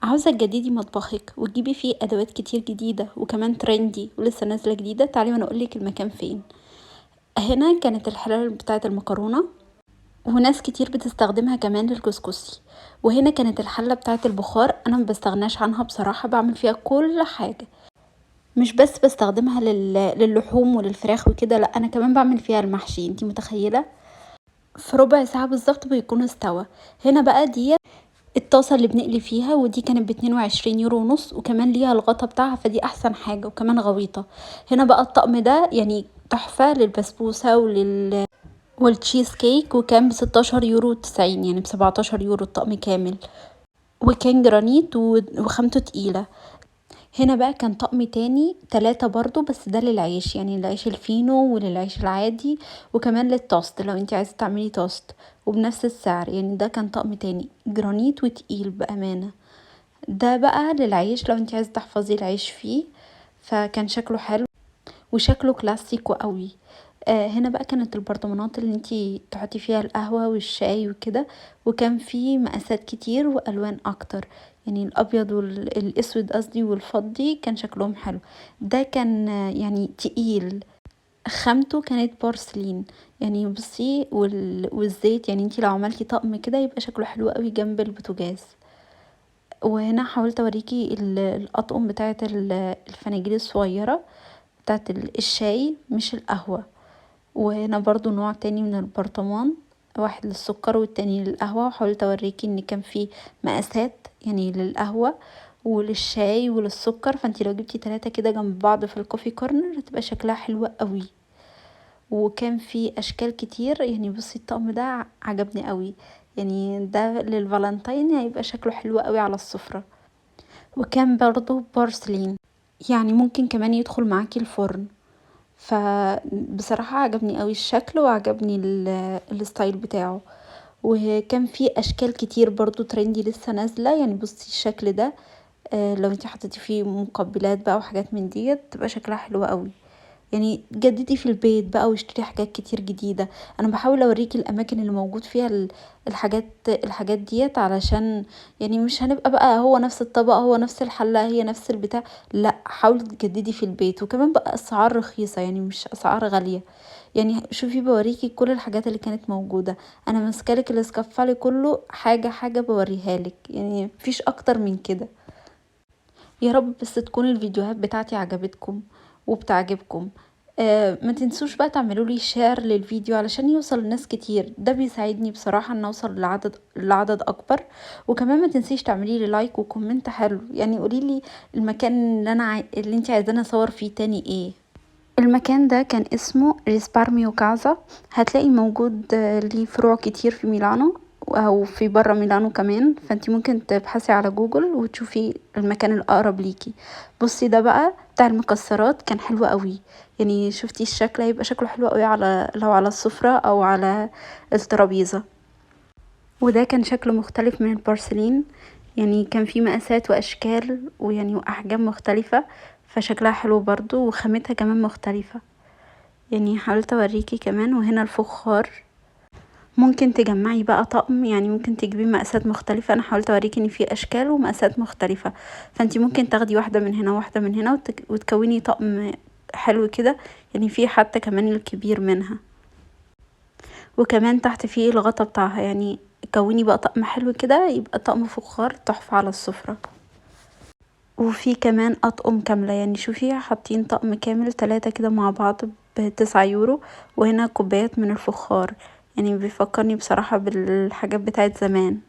عاوزة تجددي مطبخك وتجيبي فيه ادوات كتير جديدة وكمان ترندي ولسه نازلة جديدة. تعالي وانا اقولك المكان فين. هنا كانت الحلال بتاعة المكرونة، وناس كتير بتستخدمها كمان للكسكسي. وهنا كانت الحلة بتاعة البخار، انا ما بستغناش عنها بصراحة، بعمل فيها كل حاجة. مش بس بستخدمها للحوم وللفراخ وكده، لا انا كمان بعمل فيها المحشي. انتي متخيلة؟ في ربع ساعة بالظبط بيكون استوى. هنا بقى دي الطاسة اللي بنقلي فيها، ودي كانت ب22 يورو ونص، وكمان ليها الغطا بتاعها، فدي احسن حاجة، وكمان غويطة. هنا بقى الطقم ده يعني تحفة للبسبوسة والتشيز كيك، وكان ب16 يورو 90، يعني ب17 يورو الطقم كامل. وكان جرانيت وخامته تقيلة. هنا بقى كان طقم تاني 3 برضو، بس ده للعيش، يعني العيش الفينو وللعيش العادي، وكمان للتوست لو انت عايزة تعملي توست، وبنفس السعر. يعني ده كان طقم تاني جرانيت وتقيل بأمانة. ده بقى للعيش لو انت عايزة تحفظي العيش فيه، فكان شكله حلو وشكله كلاسيكو قوي. هنا بقى كانت البرطمانات اللي انتي تحطي فيها القهوة والشاي وكده، وكان في مقاسات كتير والوان اكتر، يعني الابيض والاسود قصدي والفضي، كان شكلهم حلو. ده كان يعني تقيل، خامته كانت بورسلين. يعني بصي والزيت، يعني انتي لو عملتي طقم كده يبقى شكله حلو قوي جنب البوتاجاز. وهنا حاولت اوريكي الاطقم بتاعه الفناجيل الصغيره بتاعه الشاي مش القهوه. وهنا برضو نوع تاني من البرطمان، واحد للسكر والتاني للقهوة. وحاولت اوريكي ان كان في مقاسات، يعني للقهوة وللشاي وللسكر، فانتي لو جبتي 3 كده جنب بعض في الكوفي كورنر هتبقى شكلها حلوة قوي. وكان في اشكال كتير، يعني بصي الطقم ده عجبني قوي، يعني ده للفالنتين هيبقى شكله حلو قوي على السفرة. وكان برضو بورسلين، يعني ممكن كمان يدخل معاكي الفرن. فبصراحة عجبني قوي الشكل، وعجبني الستايل بتاعه. وكان في اشكال كتير برضو ترندي لسه نازلة. يعني بصي الشكل ده، لو انتي حطيتي فيه مقبلات بقى وحاجات من ديت تبقى شكلها حلو قوي. يعني جددي في البيت بقى واشتري حاجات كتير جديدة. انا بحاول اوريكي الاماكن اللي موجود فيها الحاجات ديت، علشان يعني مش هنبقى بقى هو نفس الطبق هو نفس الحلة هي نفس البتاع. لا، حاولي تجددي في البيت، وكمان بقى اسعار رخيصة، يعني مش اسعار غالية. يعني شوفي بوريكي كل الحاجات اللي كانت موجودة. انا ماسكالك الاسكفالي كله حاجة حاجة بوريها لك، يعني مفيش اكتر من كده. يا رب بس تكون الفيديوهات بتاعتي عجبتكم وبتعجبكم. ما تنسوش بقى تعملوا لي شير للفيديو علشان يوصل لناس كتير، ده بيساعدني بصراحة ان اوصل لعدد اكبر. وكمان ما تنسيش تعملي لي لايك وكومنت حلو، يعني قولي لي المكان اللي انت عايزاني اصور فيه تاني ايه. المكان ده كان اسمه ريسبارميو كازا. هتلاقي موجود ليه فروع كتير في ميلانو او في برا ميلانو كمان، فانتي ممكن تبحثي على جوجل وتشوفي المكان الاقرب ليكي. بصي ده بقى بتاع المكسرات، كان حلو قوي. يعني شفتي الشكل هيبقى شكله حلو قوي لو على السفرة او على الترابيزة. وده كان شكله مختلف من البورسلين، يعني كان فيه مقاسات واشكال ويعني واحجام مختلفة، فشكلها حلو برضو وخامتها كمان مختلفة. يعني حاولت اوريكي كمان. وهنا الفخار ممكن تجمعي بقى طقم، يعني ممكن تجيبي مقاسات مختلفة. انا حاولت اوريكي ان في اشكال ومقاسات مختلفة، فانتي ممكن تاخدي واحدة من هنا واحدة من هنا وتكوني طقم حلو كده. يعني في حتى كمان الكبير منها، وكمان تحت فيه الغطا بتاعها. يعني كوني بقى طقم حلو كده، يبقى طقم فخار تحفة على السفرة. وفي كمان اطقم كاملة، يعني شوفي حاطين طقم كامل 3 كده مع بعض ب9 يورو. وهنا كوبايات من الفخار، يعني بيفكرني بصراحة بالحاجات بتاعت زمان.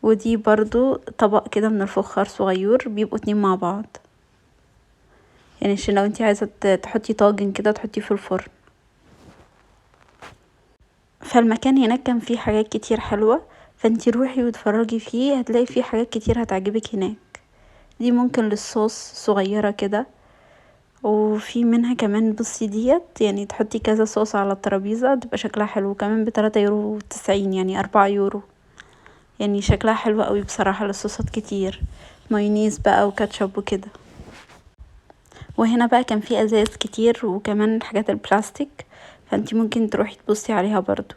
ودي برضو طبق كده من الفخار صغير، بيبقوا 2 مع بعض، يعني عشان لو انتي عايزة تحطي طاجن كده تحطيه في الفرن. فالمكان هناك كان فيه حاجات كتير حلوة، فانتي روحي واتفرجي فيه، هتلاقي فيه حاجات كتير هتعجبك هناك. دي ممكن للصوص صغيرة كده، وفي منها كمان بصي ديت، يعني تحطي كذا صوص على الترابيزة تبقى شكلها حلو، كمان ب3 يورو 90، يعني 4 يورو. يعني شكلها حلو قوي بصراحة، للصوصات كتير، مايونيز بقى وكاتشب وكده. وهنا بقى كان في ازاز كتير، وكمان الحاجات البلاستيك، فانتي ممكن تروحي تبصي عليها برضو.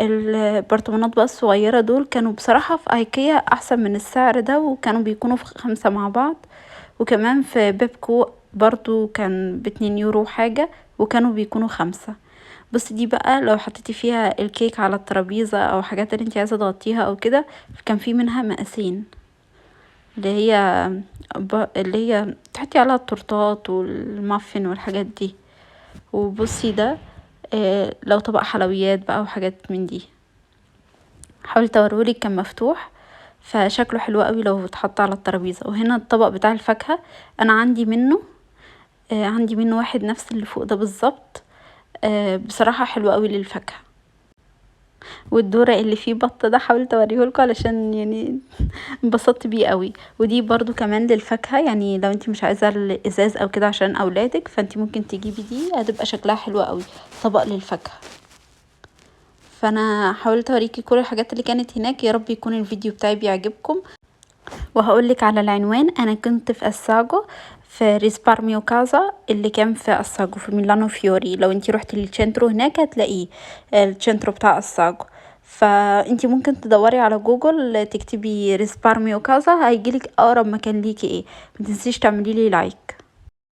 البرطمانات بقى الصغيرة دول كانوا بصراحة في ايكيا احسن من السعر ده، وكانوا بيكونوا في 5 مع بعض. وكمان في بيبكو برضو كان ب2 يورو حاجة، وكانوا بيكونوا 5. بصي دي بقى لو حطيتي فيها الكيك على الترابيزة او حاجات اللي انت عايزة تغطيها او كده، كان في منها مقاسين، اللي هي اللي هي تحطي عليها التورتات والمافن والحاجات دي. وبصي ده لو طبق حلويات بقى وحاجات من دي. حاولت اوريهولك كان مفتوح، فشكله حلو قوي لو اتحط على الترابيزه. وهنا الطبق بتاع الفاكهه، انا عندي منه واحد نفس اللي فوق ده بالظبط. بصراحه حلو قوي للفاكهه. والدورق اللي فيه بط ده حاولت اوريهولكوا علشان يعني انبسطت بيه قوي. ودي برضو كمان للفاكهه، يعني لو انت مش عايزه الازاز او كده عشان اولادك، فانت ممكن تجيبي دي، هتبقى شكلها حلو قوي، طبق للفاكهه. فانا حاولت اوريكي كل الحاجات اللي كانت هناك. يا رب يكون الفيديو بتاعي بيعجبكم. وهقولك على العنوان، انا كنت في اساجو في ريسبارميو كازا اللي كان في اساجو في ميلانو فيوري. لو انتي روحتي للتشنترو هناك هتلاقيه، التشنترو بتاع اساجو. فانتي ممكن تدوري على جوجل تكتبي ريسبارميو كازا، هيجيلك اقرب مكان ليكي ايه. متنسيش تعملي لي لايك.